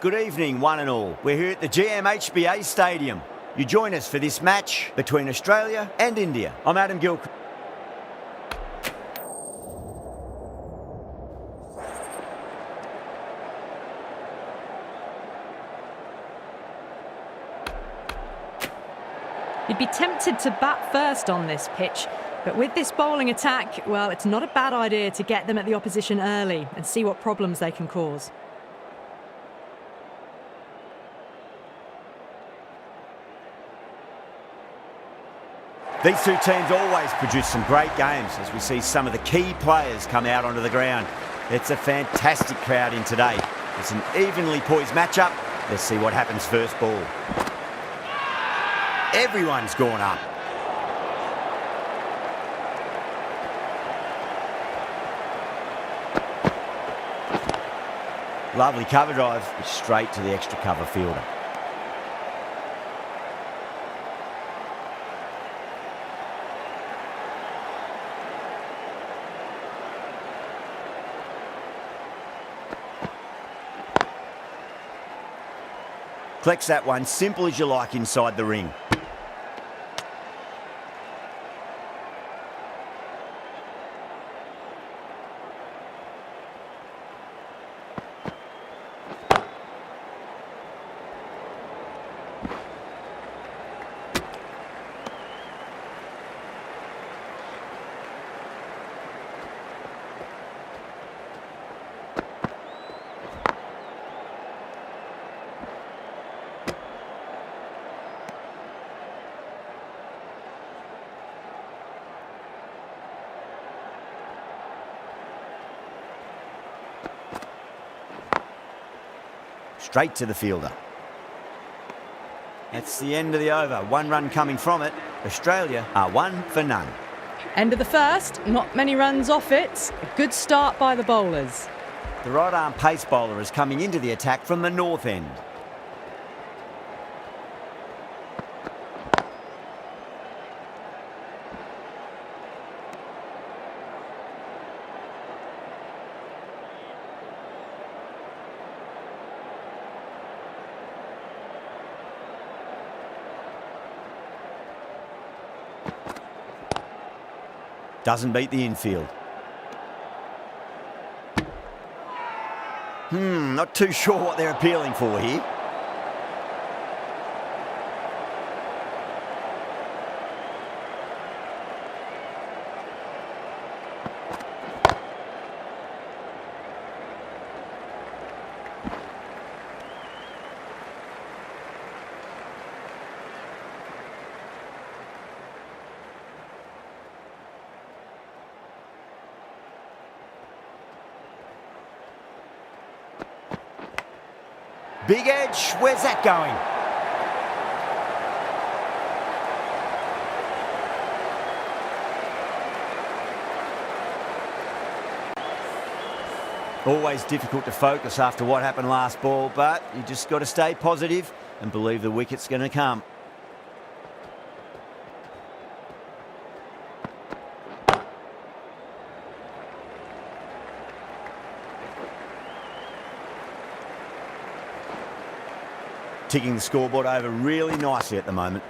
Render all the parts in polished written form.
Good evening, one and all. We're here at the GMHBA Stadium. You join us for this match between Australia and India. I'm Adam Gilchrist. You'd be tempted to bat first on this pitch, but with this bowling attack, well, it's not a bad idea to get them at the opposition early and see what problems they can cause. These two teams always produce some great games as we see some of the key players come out onto the ground. It's a fantastic crowd in today. It's an evenly poised matchup. Let's see what happens first ball. Everyone's gone up. Lovely cover drive, straight to the extra cover fielder. Collects that one, simple as you like inside the ring. Straight to the fielder. That's the end of the over. One run coming from it. Australia are 1 for none. End of the first, not many runs off it. A good start by the bowlers. The right arm pace bowler is coming into the attack from the north end. Doesn't beat the infield. Not too sure what they're appealing for here. Big edge, where's that going? Always difficult to focus after what happened last ball, but you just got to stay positive and believe the wicket's going to come. Ticking the scoreboard over really nicely at the moment.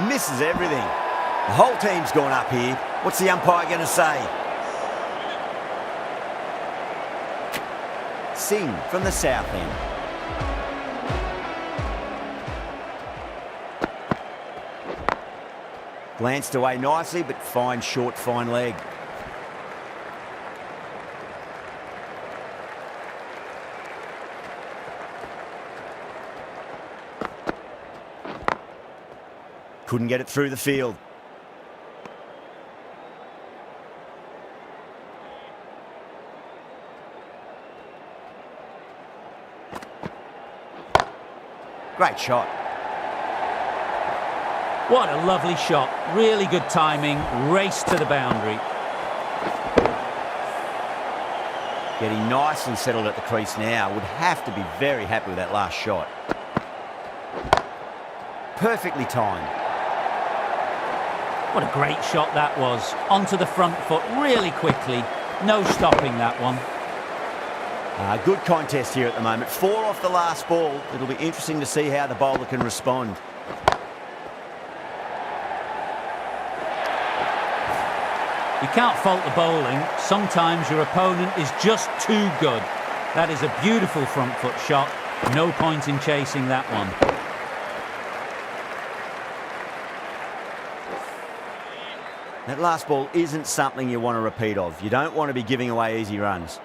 Misses everything. The whole team's gone up here. What's the umpire going to say? Singh from the south end. Glanced away nicely, but fine short, fine leg. Couldn't get it through the field. Great shot. What a lovely shot. Really good timing. Race to the boundary. Getting nice and settled at the crease now. Would have to be very happy with that last shot. perfectly timed. What a great shot that was. Onto the front foot really quickly. No stopping that one. Good contest here at the moment. 4 off the last ball. It'll be interesting to see how the bowler can respond. You can't fault the bowling. Sometimes your opponent is just too good. That is a beautiful front foot shot. No point in chasing that one. That last ball isn't something you want to repeat of. You don't want to be giving away easy runs.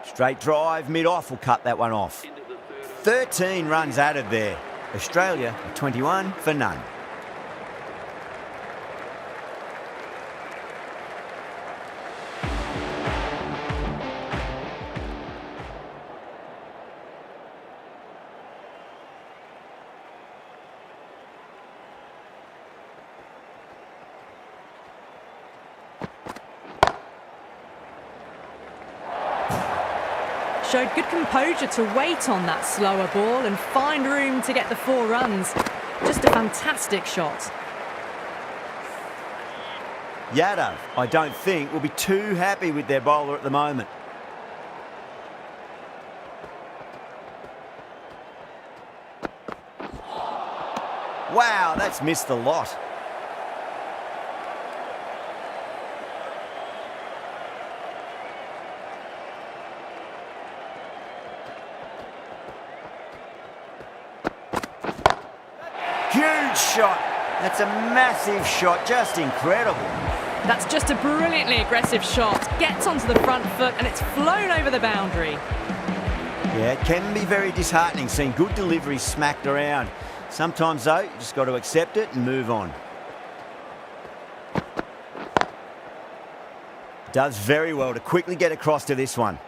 Straight drive, mid-off will cut that one off. 13 runs added there. Australia, 21 for none. Showed good composure to wait on that slower ball and find room to get the 4 runs. Just a fantastic shot. Yadav, I don't think, will be too happy with their bowler at the moment. Wow, that's missed the lot. Huge shot. That's a massive shot, just incredible. That's just a brilliantly aggressive shot. Gets onto the front foot and it's flown over the boundary. Yeah, it can be very disheartening seeing good delivery smacked around. Sometimes, though, you just got to accept it and move on. Does very well to quickly get across to this one.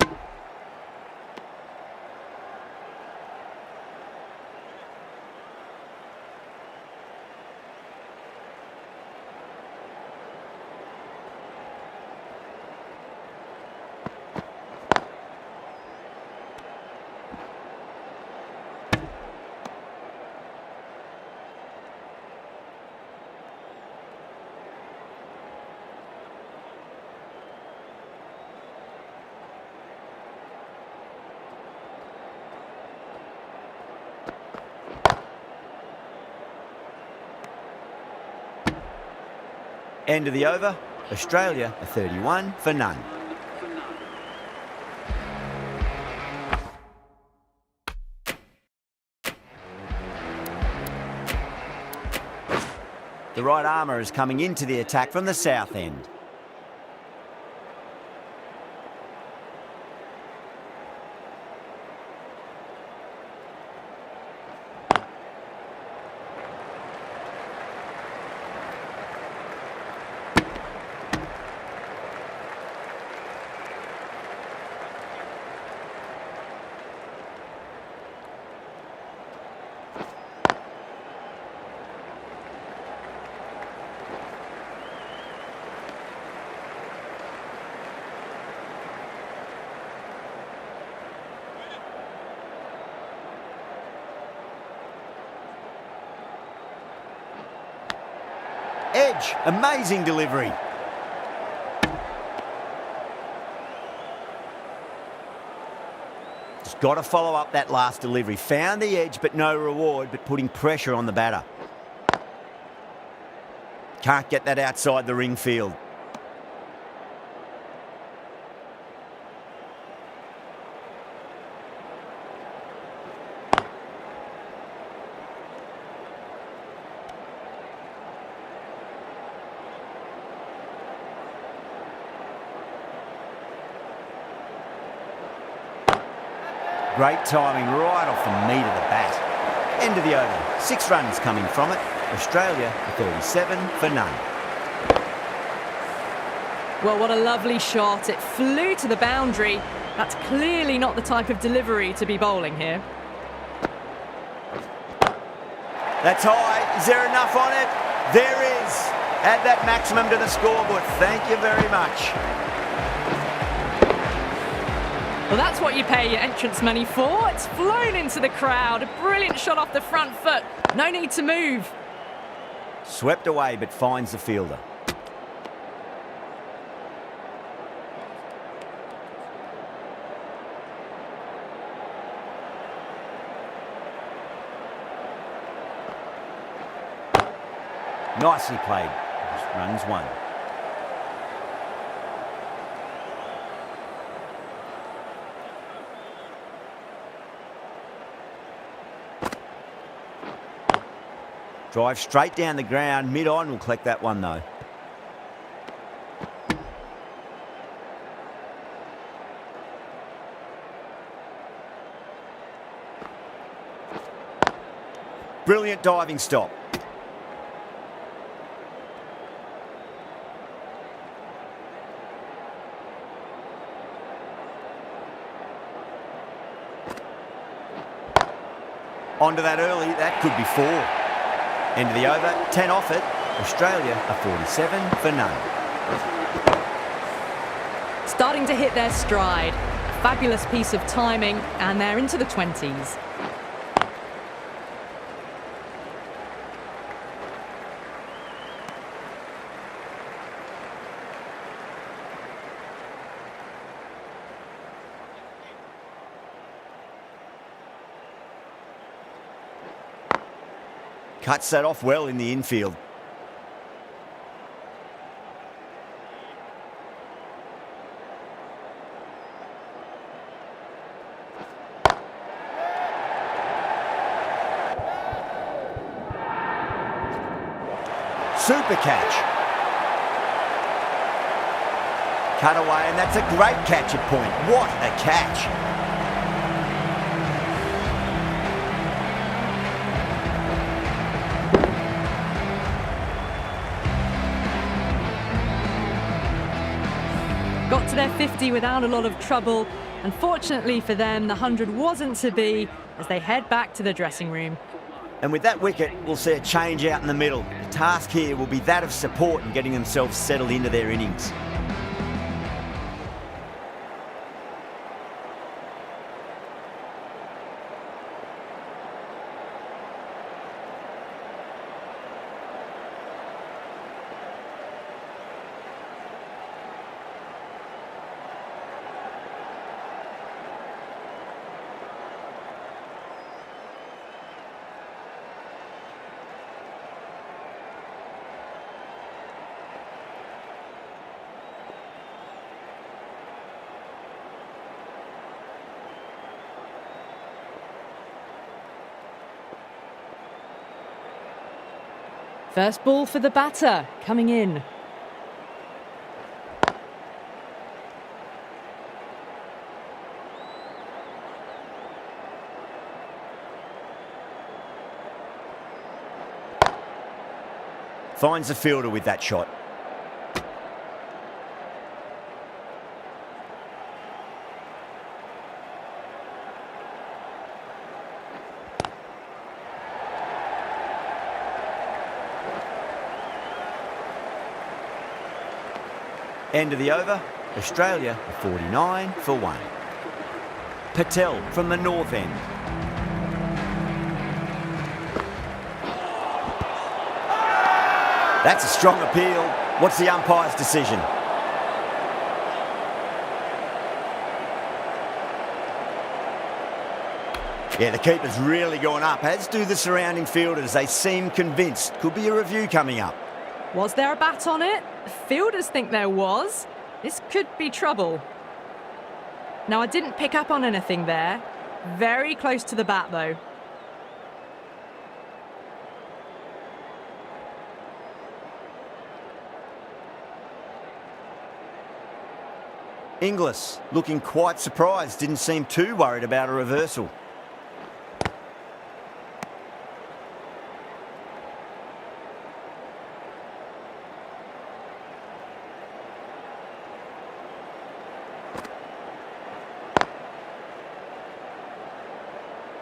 End of the over, Australia 31 for none. The right armour is coming into the attack from the south end. Edge, amazing delivery. Just got to follow up that last delivery. Found the edge, but no reward, but putting pressure on the batter. Can't get that outside the ring field. Great timing right off the meat of the bat. End of the over. 6 runs coming from it. Australia 37 for none. Well, what a lovely shot. It flew to the boundary. That's clearly not the type of delivery to be bowling here. That's high. Is there enough on it? There is. Add that maximum to the scoreboard. Thank you very much. Well, that's what you pay your entrance money for. It's flown into the crowd. A brilliant shot off the front foot. No need to move. Swept away, but finds the fielder. Nicely played. Runs one. Drive straight down the ground. Mid-on will collect that one though. Brilliant diving stop. Onto that early, that could be 4. End of the over, 10 off it. Australia are 47 for none. Starting to hit their stride. A fabulous piece of timing, and they're into the 20s. Cuts that off well in the infield. Super catch. Cut away, and that's a great catch at point. What a catch. Got to their 50 without a lot of trouble. Unfortunately for them, the 100 wasn't to be as they head back to the dressing room. And with that wicket, we'll see a change out in the middle. The task here will be that of support and getting themselves settled into their innings. First ball for the batter, coming in. Finds the fielder with that shot. End of the over, Australia are 49 for 1. Patel from the north end. That's a strong appeal. What's the umpire's decision? Yeah, the keeper's really gone up, as do the surrounding fielders. They seem convinced. Could be a review coming up. Was there a bat on it? The fielders think there was. This could be trouble. Now, I didn't pick up on anything there. Very close to the bat, though. Inglis looking quite surprised. Didn't seem too worried about a reversal.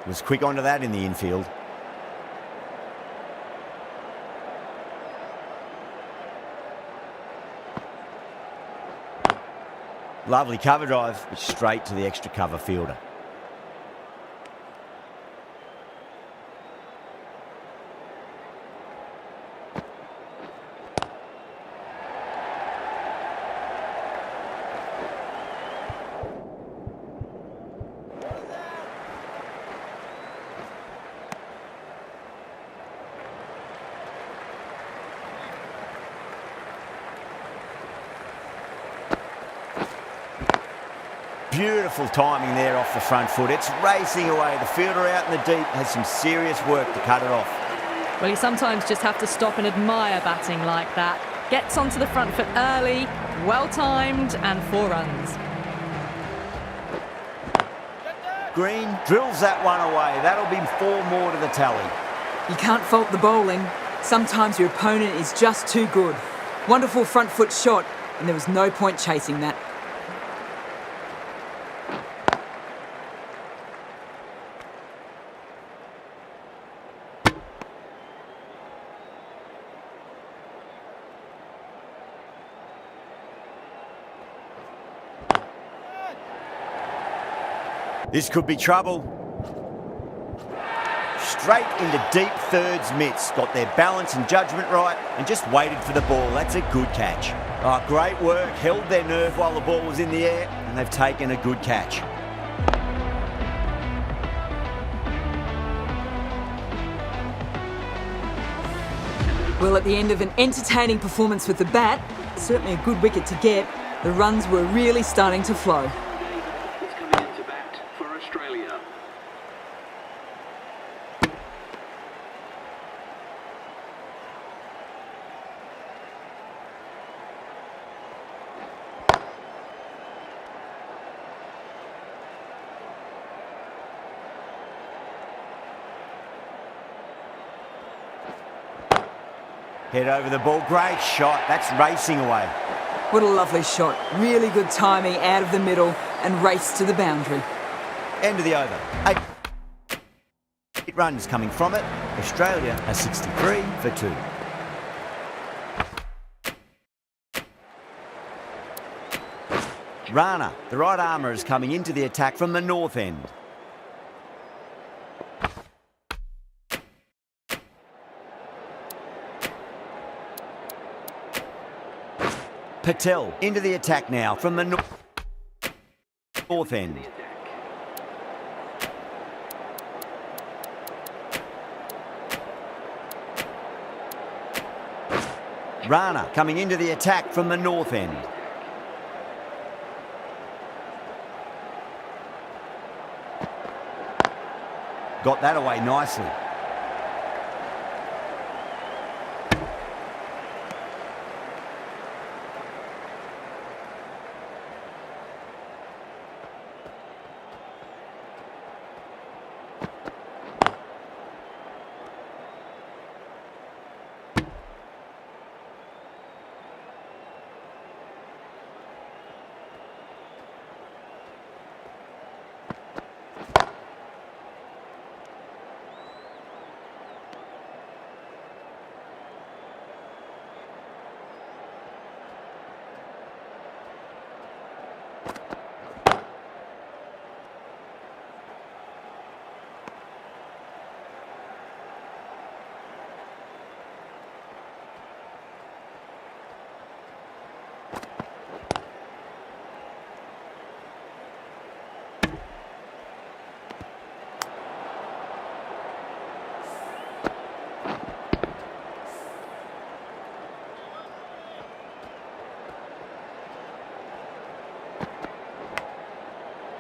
Was quick onto that in the infield. Lovely cover drive, but straight to the extra cover fielder. Beautiful timing there off the front foot. It's racing away. The fielder out in the deep has some serious work to cut it off. Well, you sometimes just have to stop and admire batting like that. Gets onto the front foot early, well-timed, and 4 runs. Green drills that one away. That'll be 4 more to the tally. You can't fault the bowling. Sometimes your opponent is just too good. Wonderful front foot shot, and there was no point chasing that. This could be trouble. Straight into deep thirds mitts. Got their balance and judgment right and just waited for the ball. That's a good catch. Oh, great work. Held their nerve while the ball was in the air and they've taken a good catch. Well, at the end of an entertaining performance with the bat, certainly a good wicket to get, the runs were really starting to flow. Head over the ball. Great shot. That's racing away. What a lovely shot. Really good timing out of the middle and race to the boundary. End of the over. 8 runs coming from it. Australia are 63 for 2. Rana, the right armour, is coming into the attack from the north end. Patel into the attack now from the north end. Rana coming into the attack from the north end. Got that away nicely.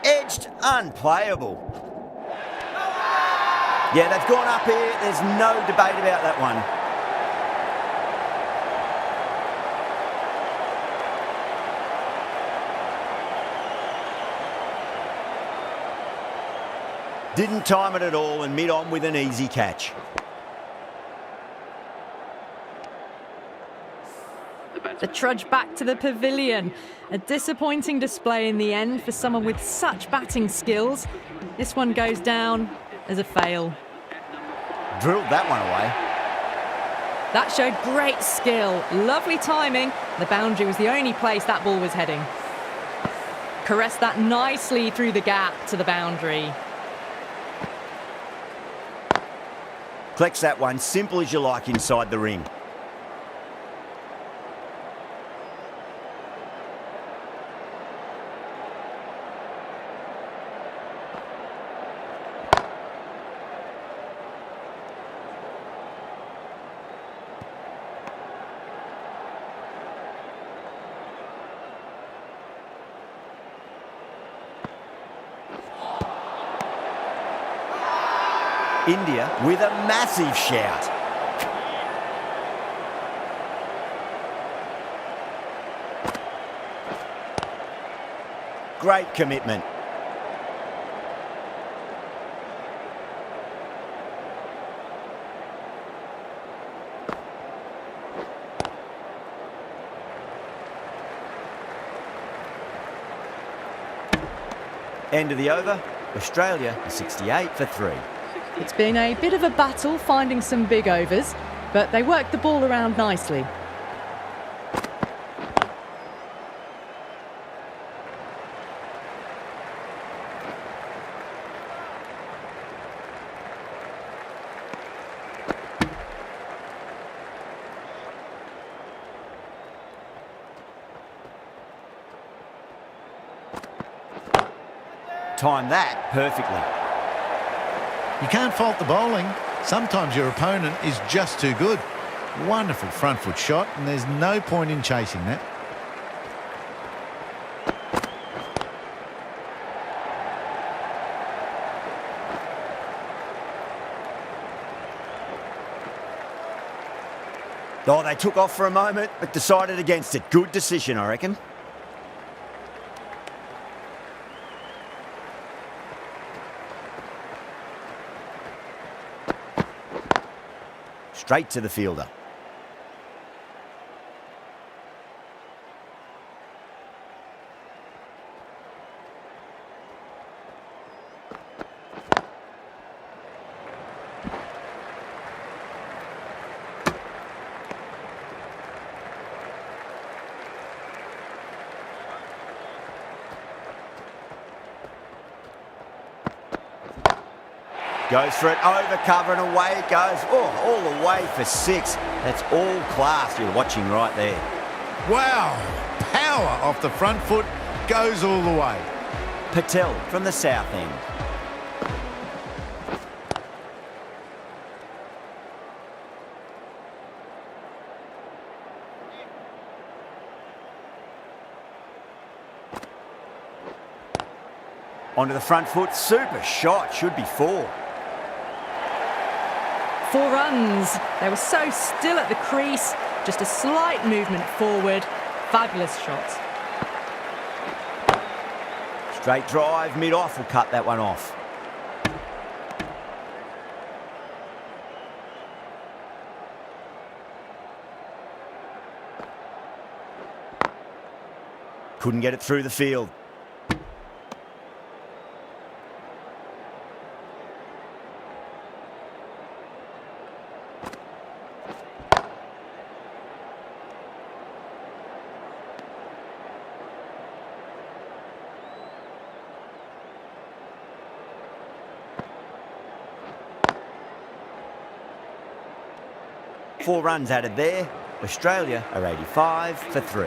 Edged, unplayable. Yeah, they've gone up here. There's no debate about that one. Didn't time it at all and mid-on with an easy catch. The trudge back to the pavilion. A disappointing display in the end for someone with such batting skills. This one goes down as a fail. Drilled that one away. That showed great skill. Lovely timing. The boundary was the only place that ball was heading. Caressed that nicely through the gap to the boundary. Collects that one, simple as you like, inside the ring. India with a massive shout. Great commitment. End of the over. Australia 68 for 3. It's been a bit of a battle finding some big overs, but they worked the ball around nicely. Timed that perfectly. You can't fault the bowling. Sometimes your opponent is just too good. Wonderful front foot shot, and there's no point in chasing that. Oh, they took off for a moment, but decided against it. Good decision, I reckon. Straight to the fielder. Goes for it, over cover and away it goes. Oh, all the way for 6. That's all class you're watching right there. Wow! Power off the front foot, goes all the way. Patel from the south end. Onto the front foot, super shot, should be 4. 4 runs. They were so still at the crease. Just a slight movement forward. Fabulous shot. Straight drive, mid-off will cut that one off. Couldn't get it through the field. Four runs added there. Australia are 85 for 3.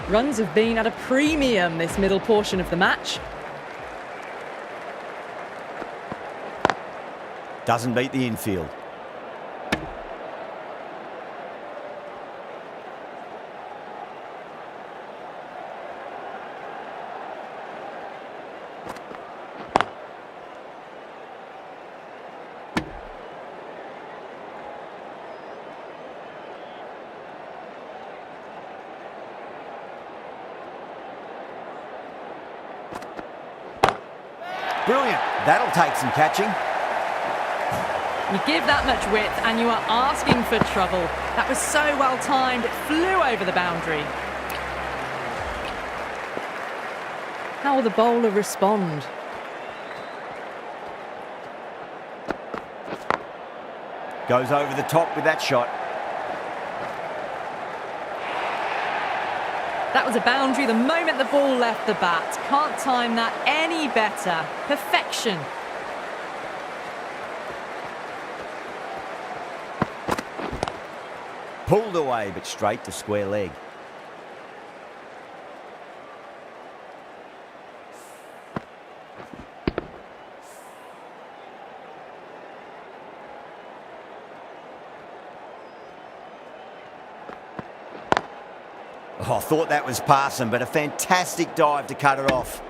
Runs have been at a premium this middle portion of the match. Doesn't beat the infield. Brilliant. That'll take some catching. You give that much width and you are asking for trouble. That was so well timed, it flew over the boundary. How will the bowler respond? Goes over the top with that shot. That was a boundary the moment the ball left the bat. Can't time that any better. Perfection. Pulled away, but straight to square leg. Oh, I thought that was passing, but a fantastic dive to cut it off.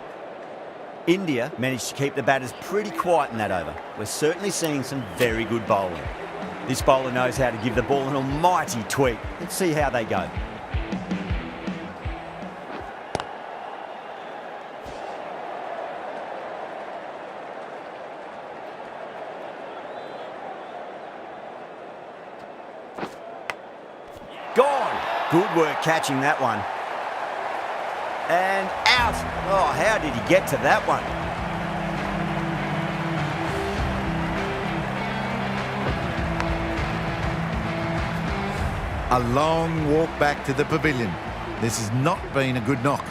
India managed to keep the batters pretty quiet in that over. We're certainly seeing some very good bowling. This bowler knows how to give the ball an almighty tweak. Let's see how they go. Gone. Good work catching that one. And out. Oh, how did he get to that one? A long walk back to the pavilion. This has not been a good knock.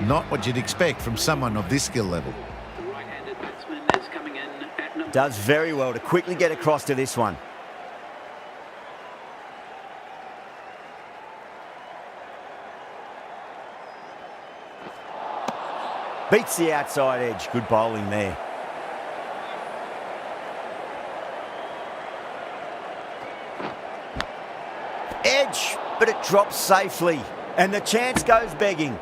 Not what you'd expect from someone of this skill level. The right-handed batsman is coming in at number... Does very well to quickly get across to this one. Beats the outside edge. Good bowling there. Edge, but it drops safely. And the chance goes begging.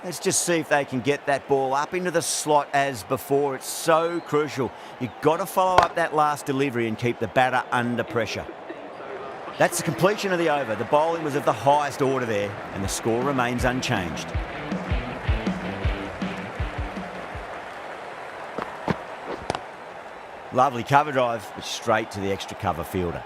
Let's just see if they can get that ball up into the slot as before. It's so crucial. You've got to follow up that last delivery and keep the batter under pressure. That's the completion of the over. The bowling was of the highest order there, and the score remains unchanged. Lovely cover drive, but straight to the extra cover fielder.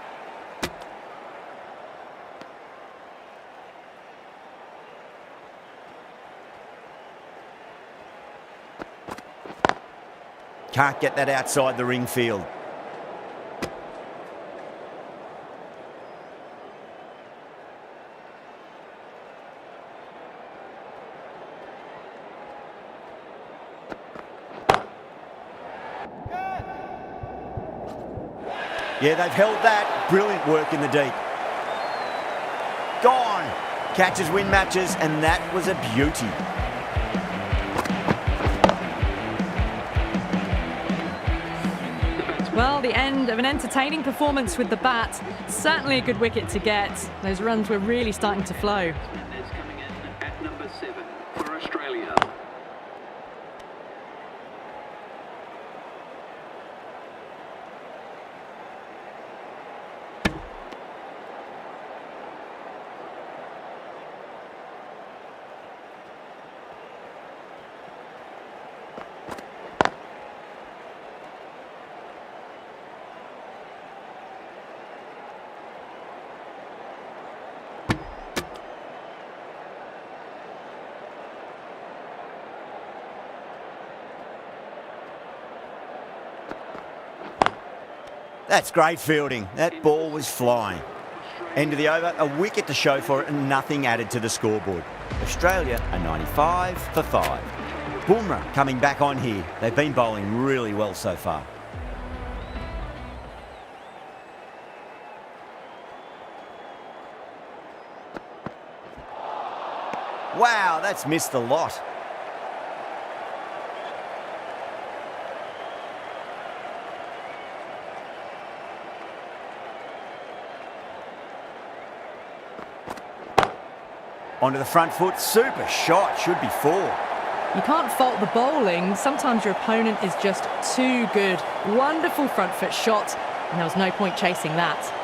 Can't get that outside the ring field. Yeah, they've held that. Brilliant work in the deep. Gone. Catches win matches, and that was a beauty. Well, the end of an entertaining performance with the bat. Certainly a good wicket to get. Those runs were really starting to flow. Is coming in at number 7 for Australia. That's great fielding. That ball was flying. End of the over, a wicket to show for it and nothing added to the scoreboard. Australia are 95 for 5. Bumrah coming back on here. They've been bowling really well so far. Wow, that's missed the lot. Onto the front foot, super shot, should be 4. You can't fault the bowling. Sometimes your opponent is just too good. Wonderful front foot shot, and there was no point chasing that.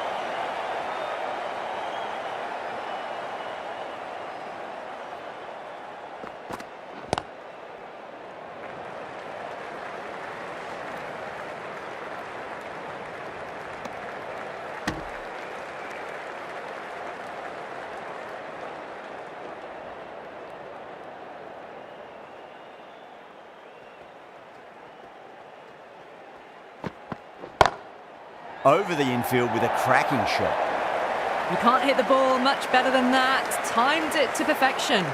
over the infield with a cracking shot. You can't hit the ball much better than that. Timed it to perfection.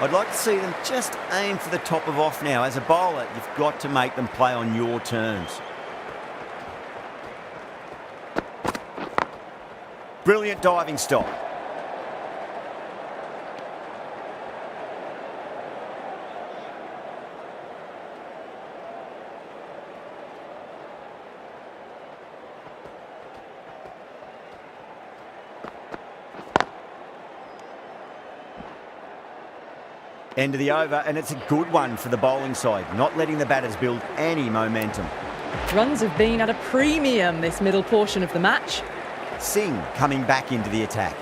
I'd like to see them just aim for the top of off now. As a bowler, you've got to make them play on your terms. Brilliant diving stop. End of the over, and it's a good one for the bowling side, not letting the batters build any momentum. Runs have been at a premium this middle portion of the match. Singh coming back into the attack.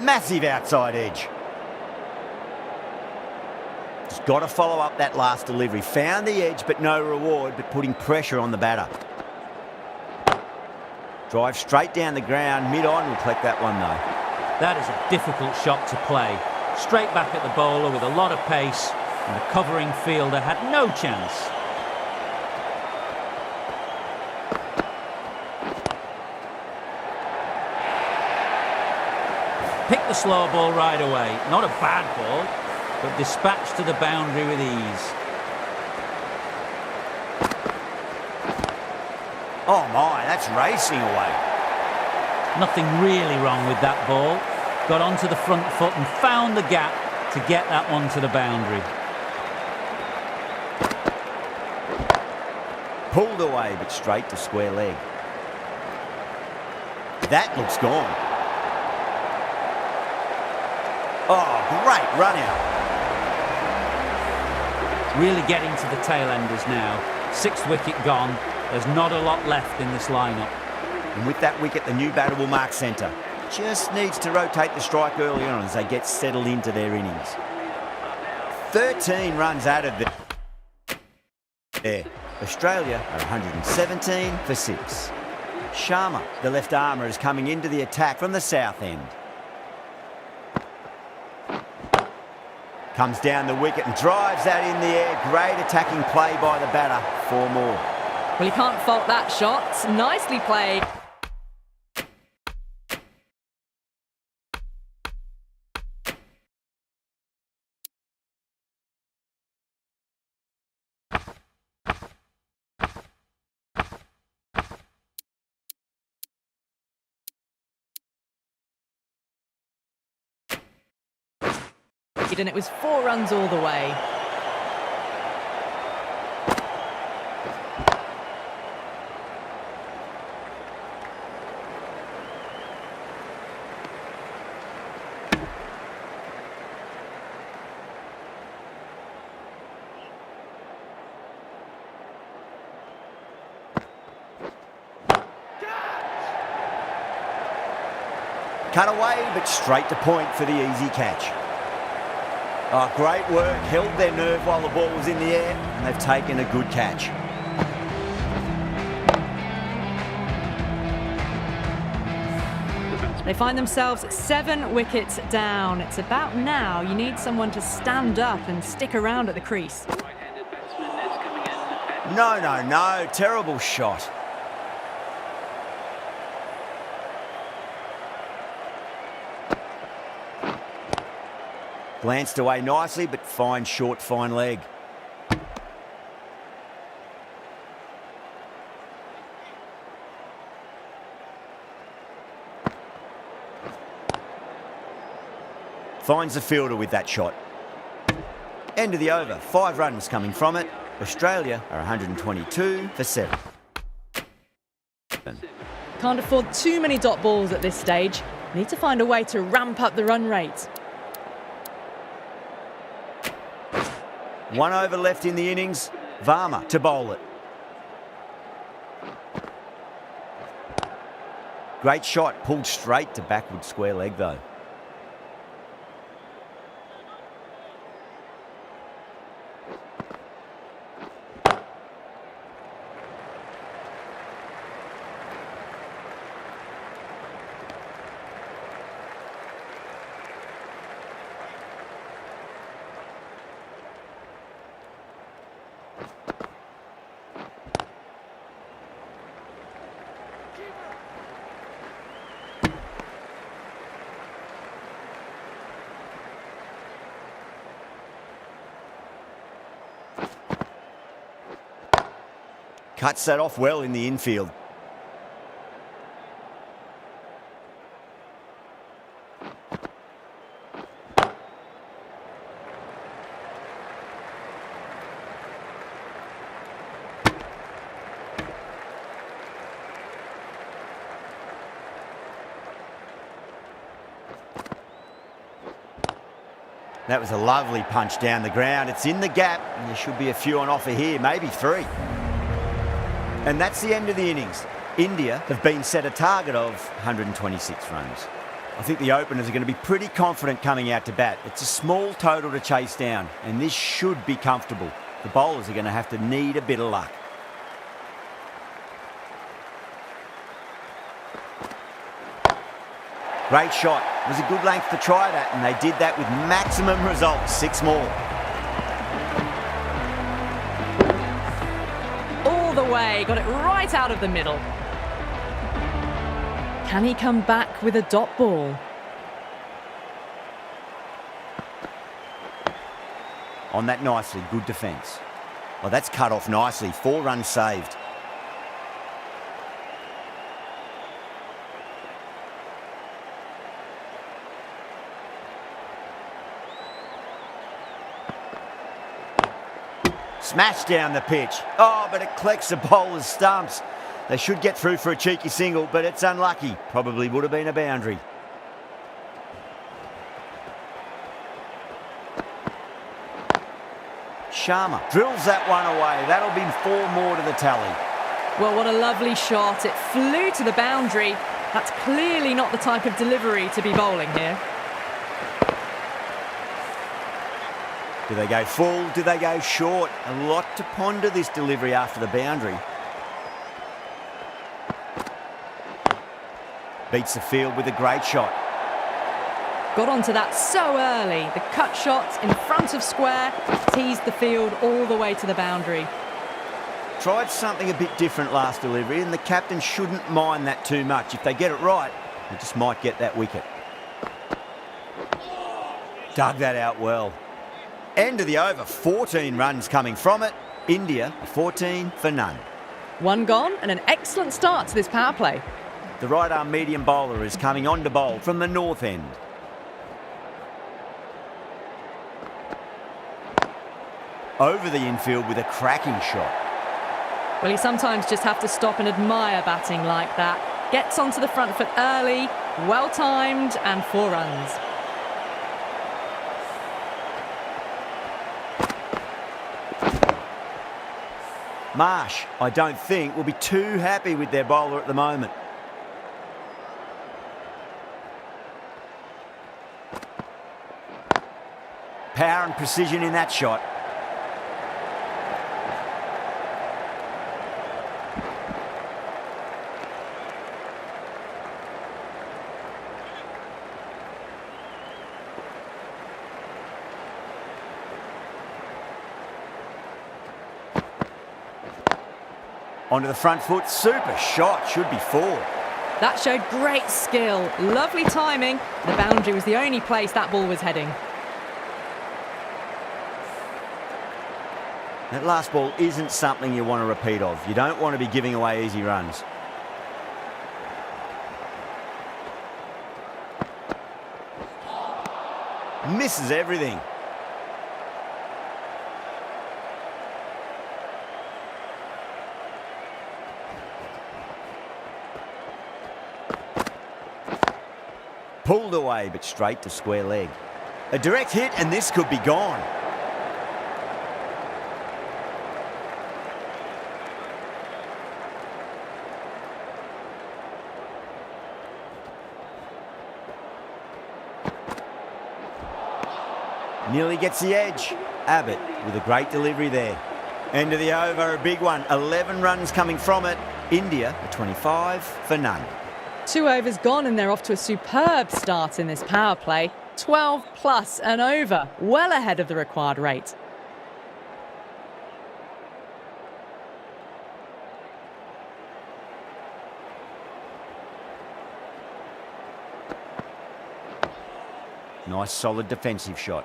Massive outside edge. Just got to follow up that last delivery. Found the edge, but no reward, but putting pressure on the batter. Drive straight down the ground. Mid-on will collect that one, though. That is a difficult shot to play. Straight back at the bowler with a lot of pace, and the covering fielder had no chance. Picked the slow ball right away. Not a bad ball, but dispatched to the boundary with ease. Oh my, that's racing away. Nothing really wrong with that ball. Got onto the front foot and found the gap to get that one to the boundary. Pulled away, but straight to square leg. That looks gone. Oh, great run out. Really getting to the tail enders now. 6th wicket gone. There's not a lot left in this lineup. And with that wicket, the new batter will mark centre. Just needs to rotate the strike early on as they get settled into their innings. 13 runs added there. Australia are 117 for 6. Sharma, the left armour, is coming into the attack from the south end. Comes down the wicket and drives that in the air. Great attacking play by the batter. 4 more. Well, you can't fault that shot. Nicely played. And it was 4 runs all the way. Cut away, but straight to point for the easy catch. Oh, great work. Held their nerve while the ball was in the air, and they've taken a good catch. They find themselves 7 wickets down. It's about now you need someone to stand up and stick around at the crease. Right-handed batsman is coming in. No. Terrible shot. Glanced away nicely, but fine short, fine leg. Finds the fielder with that shot. End of the over. 5 runs coming from it. Australia are 122 for 7. Can't afford too many dot balls at this stage. Need to find a way to ramp up the run rate. 1 over left in the innings. Varma to bowl it. Great shot, pulled straight to backward square leg though. Cuts that off well in the infield. That was a lovely punch down the ground. It's in the gap, and there should be a few on offer here, maybe 3. And that's the end of the innings. India have been set a target of 126 runs. I think the openers are going to be pretty confident coming out to bat. It's a small total to chase down, and this should be comfortable. The bowlers are going to have to need a bit of luck. Great shot. It was a good length to try that, and they did that with maximum results. 6 more. All the way, got it right out of the middle. Can he come back with a dot ball? On that nicely, good defence. Well, that's cut off nicely. 4 runs saved. Smashed down the pitch. Oh, but it collects the bowler's stumps. They should get through for a cheeky single, but it's unlucky. Probably would have been a boundary. Sharma drills that one away. That'll be 4 more to the tally. Well, what a lovely shot. It flew to the boundary. That's clearly not the type of delivery to be bowling here. Do they go full? Do they go short? A lot to ponder this delivery after the boundary. Beats the field with a great shot. Got onto that so early. The cut shot in front of square teased the field all the way to the boundary. Tried something a bit different last delivery, and the captain shouldn't mind that too much. If they get it right, they just might get that wicket. Dug that out well. End of the over, 14 runs coming from it. India, 14 for none. 1 gone and an excellent start to this power play. The right-arm medium bowler is coming on to bowl from the north end. Over the infield with a cracking shot. Well, you sometimes just have to stop and admire batting like that. Gets onto the front foot early, well-timed, and 4 runs. Marsh, I don't think, will be too happy with their bowler at the moment. Power and precision in that shot. Onto the front foot, super shot, should be 4. That showed great skill, lovely timing. The boundary was the only place that ball was heading. That last ball isn't something you want to repeat of. You don't want to be giving away easy runs. Misses everything. Pulled away, but straight to square leg. A direct hit, and this could be gone. Nearly gets the edge. Abbott with a great delivery there. End of the over, a big one. 11 runs coming from it. India, a 25 for none. 2 overs gone and they're off to a superb start in this power play. 12 plus and over, well ahead of the required rate. Nice solid defensive shot.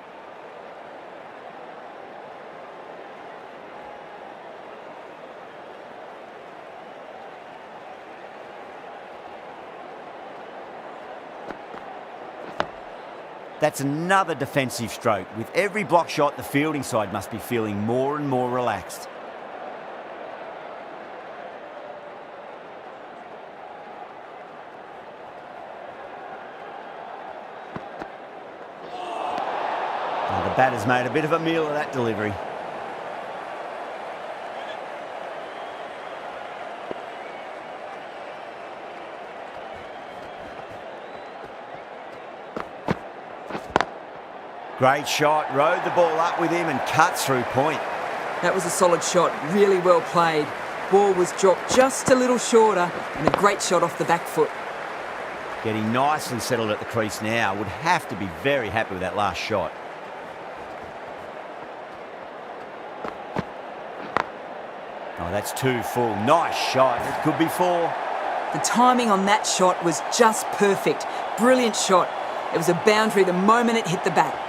That's another defensive stroke. With every block shot, the fielding side must be feeling more and more relaxed. Now the batter's made a bit of a meal of that delivery. Great shot, rode the ball up with him and cut through point. That was a solid shot, really well played. Ball was dropped just a little shorter and a great shot off the back foot. Getting nicely settled at the crease now. Would have to be very happy with that last shot. Oh, that's 2 full. Nice shot. It could be 4. The timing on that shot was just perfect. Brilliant shot. It was a boundary the moment it hit the bat.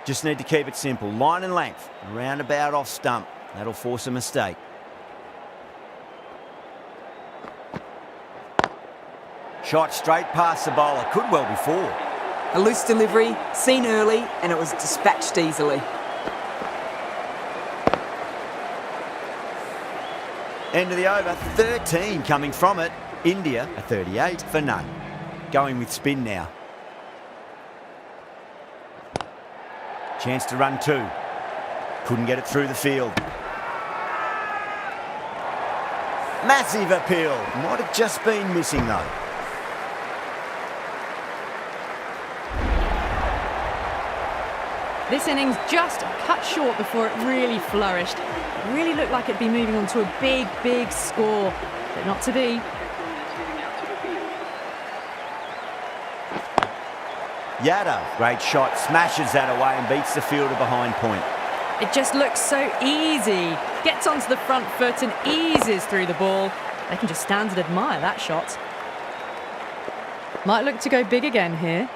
Just need to keep it simple. Line and length. Roundabout off stump. That'll force a mistake. Shot straight past the bowler. Could well be 4. A loose delivery, seen early, and it was dispatched easily. End of the over. 13 coming from it. India a 38 for none. Going with spin now. Chance to run 2. Couldn't get it through the field. Massive appeal. Might have just been missing though. This innings just cut short before it really flourished. It really looked like it'd be moving on to a big, big score, but not to be. Yadav, great shot, smashes that away and beats the fielder behind point. It just looks so easy. Gets onto the front foot and eases through the ball. They can just stand and admire that shot. Might look to go big again here.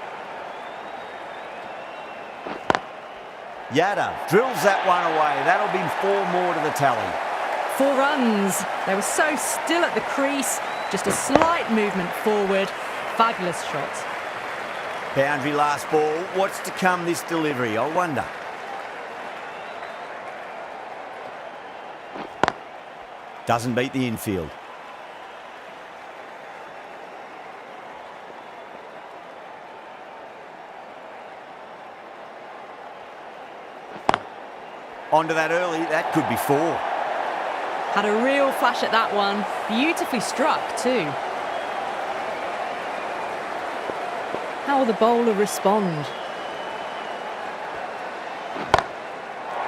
Yadav drills that one away. That'll be 4 more to the tally. 4 runs. They were so still at the crease. Just a slight movement forward. Fabulous shot. Boundary last ball. What's to come this delivery, I wonder. Doesn't beat the infield. Onto that early, that could be 4. Had a real flash at that one. Beautifully struck too. How will the bowler respond?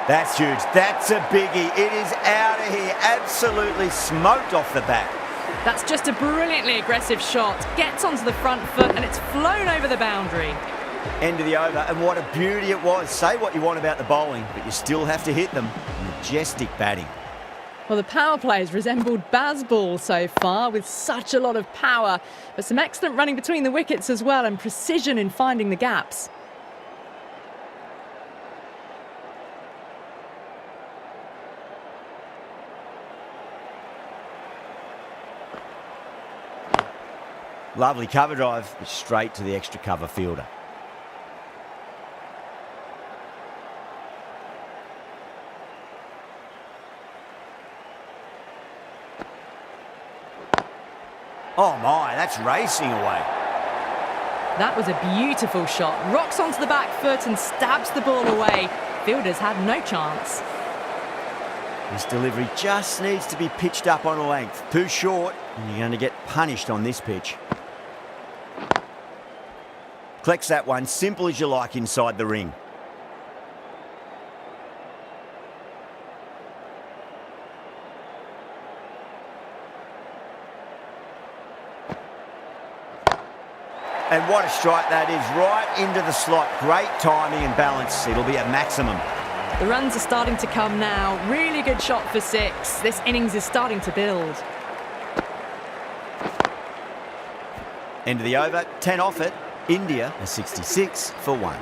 That's huge. That's a biggie. It is out of here. Absolutely smoked off the bat. That's just a brilliantly aggressive shot. Gets onto the front foot and it's flown over the boundary. End of the over, and what a beauty it was. Say what you want about the bowling, but you still have to hit them. Majestic batting. Well, the power plays resembled Bazball so far, with such a lot of power, but some excellent running between the wickets as well, and precision in finding the gaps. Lovely cover drive, but straight to the extra cover fielder. Oh my, that's racing away. That was a beautiful shot. Rocks onto the back foot and stabs the ball away. Fielders had no chance. This delivery just needs to be pitched up on a length. Too short, and you're going to get punished on this pitch. Collects that one, simple as you like inside the ring. And what a strike that is, right into the slot. Great timing and balance. It'll be at maximum. The runs are starting to come now. Really good shot for 6. This innings is starting to build. End of the over, 10 off it. India a 66 for 1.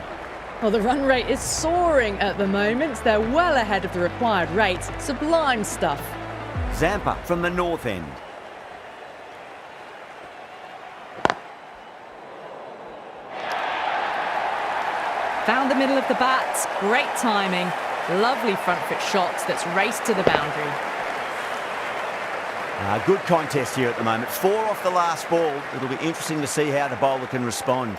Well, the run rate is soaring at the moment. They're well ahead of the required rate. Sublime stuff. Zampa from the north end. Found the middle of the bat, great timing, lovely front foot shots that's raced to the boundary. Good contest here at the moment. 4 off the last ball. It'll be interesting to see how the bowler can respond.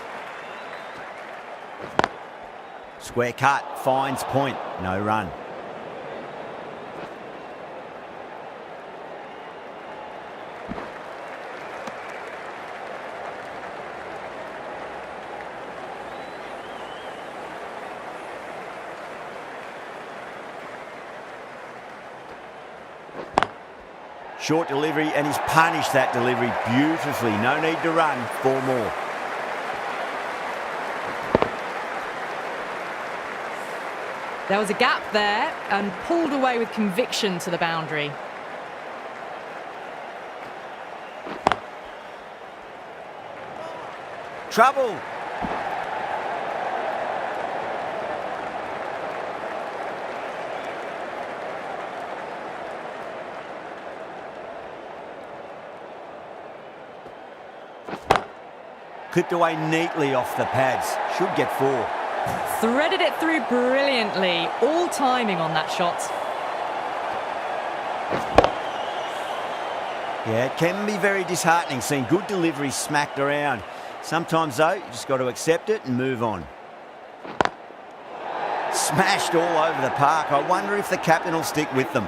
Square cut, finds point, no run. Short delivery, and he's punished that delivery beautifully. No need to run, 4 more. There was a gap there and pulled away with conviction to the boundary. Trouble. Clipped away neatly off the pads. Should get 4. Threaded it through brilliantly. All timing on that shot. Yeah, it can be very disheartening seeing good delivery smacked around. Sometimes, though, you just got to accept it and move on. Smashed all over the park. I wonder if the captain will stick with them.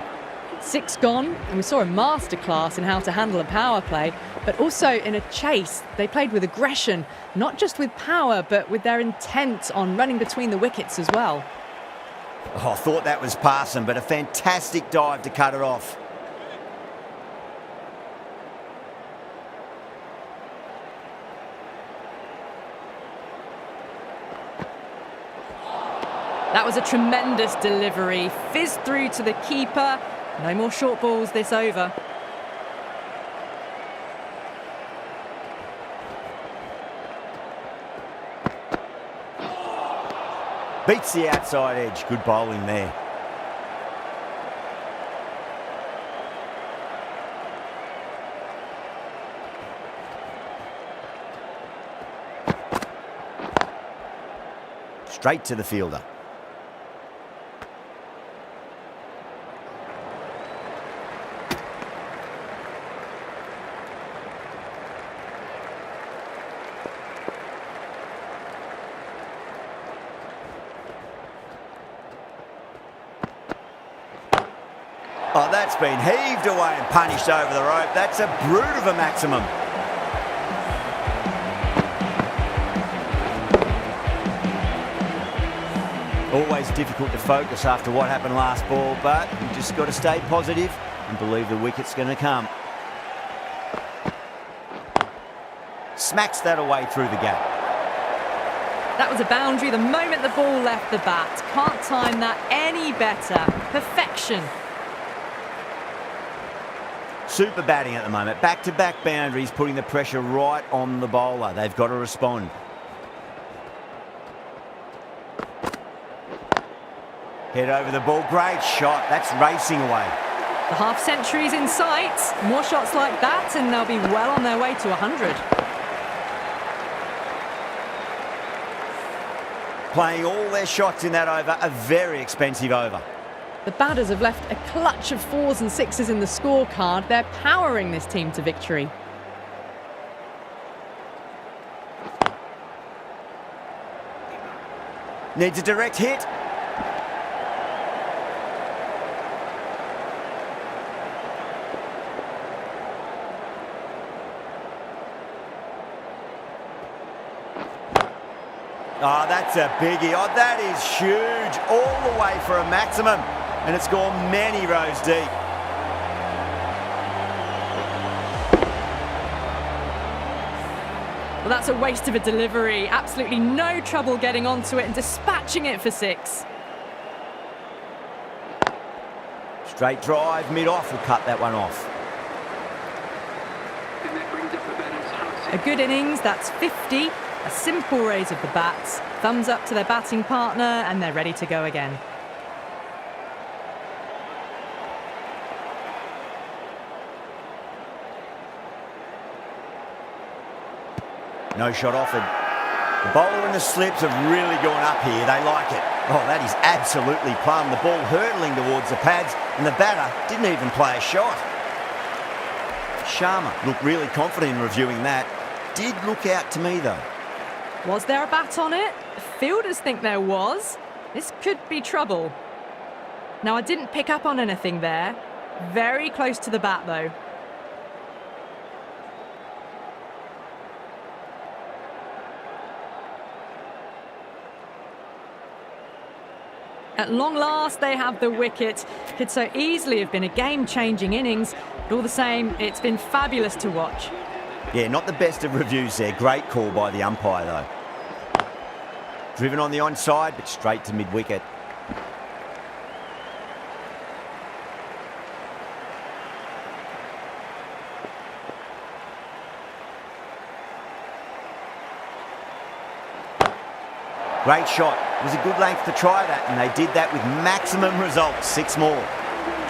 6 gone, and we saw a masterclass in how to handle a power play, but also in a chase. They played with aggression, not just with power, but with their intent on running between the wickets as well. Oh, I thought that was passing, but a fantastic dive to cut it off. That was a tremendous delivery. Fizzed through to the keeper. No more short balls this over. Beats the outside edge. Good bowling there. Straight to the fielder. Oh, that's been heaved away and punished over the rope. That's a brute of a maximum. Always difficult to focus after what happened last ball, but you just got to stay positive and believe the wicket's going to come. Smacks that away through the gap. That was a boundary the moment the ball left the bat. Can't time that any better. Perfection. Super batting at the moment. Back-to-back boundaries, putting the pressure right on the bowler. They've got to respond. Head over the ball. Great shot. That's racing away. The half-century's in sight. More shots like that and they'll be well on their way to 100. Playing all their shots in that over. A very expensive over. The batters have left a clutch of 4s and 6s in the scorecard. They're powering this team to victory. Needs a direct hit. Oh, that's a biggie. Oh, that is huge. All the way for a maximum. And it's gone many rows deep. Well, that's a waste of a delivery. Absolutely no trouble getting onto it and dispatching it for 6. Straight drive, mid-off will cut that one off. And that brings up the batter's A good innings, that's 50. A simple raise of the bats. Thumbs up to their batting partner and they're ready to go again. No shot offered. The bowler and the slips have really gone up here. They like it. Oh, that is absolutely plumb. The ball hurtling towards the pads, and the batter didn't even play a shot. Sharma looked really confident in reviewing that. Did look out to me, though. Was there a bat on it? Fielders think there was. This could be trouble. Now, I didn't pick up on anything there. Very close to the bat, though. At long last, they have the wicket. Could so easily have been a game-changing innings, but all the same, it's been fabulous to watch. Yeah, not the best of reviews there. Great call by the umpire, though. Driven on the onside, but straight to mid-wicket. Great shot. It was a good length to try that, and they did that with maximum results. 6 more.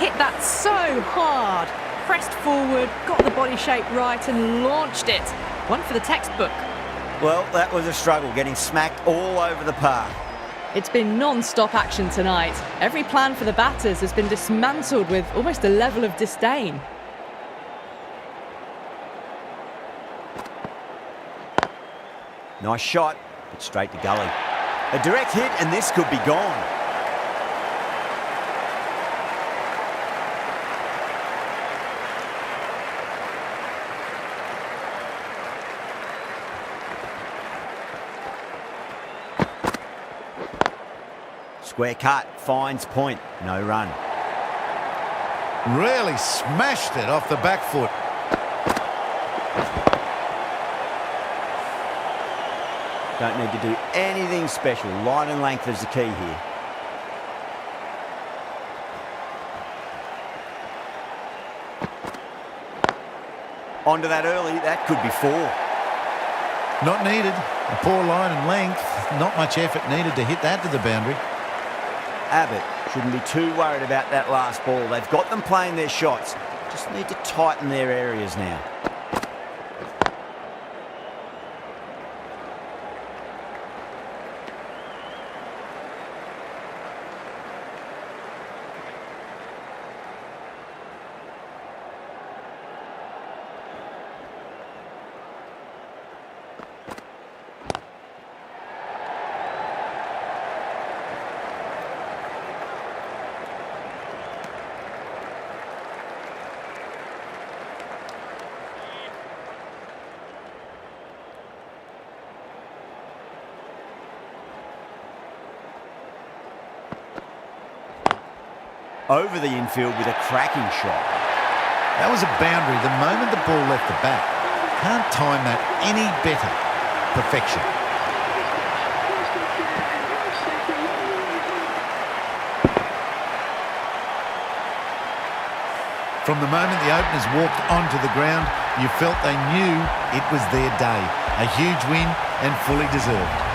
Hit that so hard. Pressed forward, got the body shape right and launched it. One for the textbook. Well, that was a struggle, getting smacked all over the park. It's been non-stop action tonight. Every plan for the batters has been dismantled with almost a level of disdain. Nice shot, but straight to gully. A direct hit, and this could be gone. Square cut, finds point, no run. Really smashed it off the back foot. Don't need to do anything special. Line and length is the key here. Onto that early, that could be 4. Not needed. A poor line and length. Not much effort needed to hit that to the boundary. Abbott shouldn't be too worried about that last ball. They've got them playing their shots. Just need to tighten their areas now. Over the infield with a cracking shot. That was a boundary the moment the ball left the bat. Can't time that any better. Perfection. From the moment the openers walked onto the ground, you felt they knew it was their day. A huge win and fully deserved.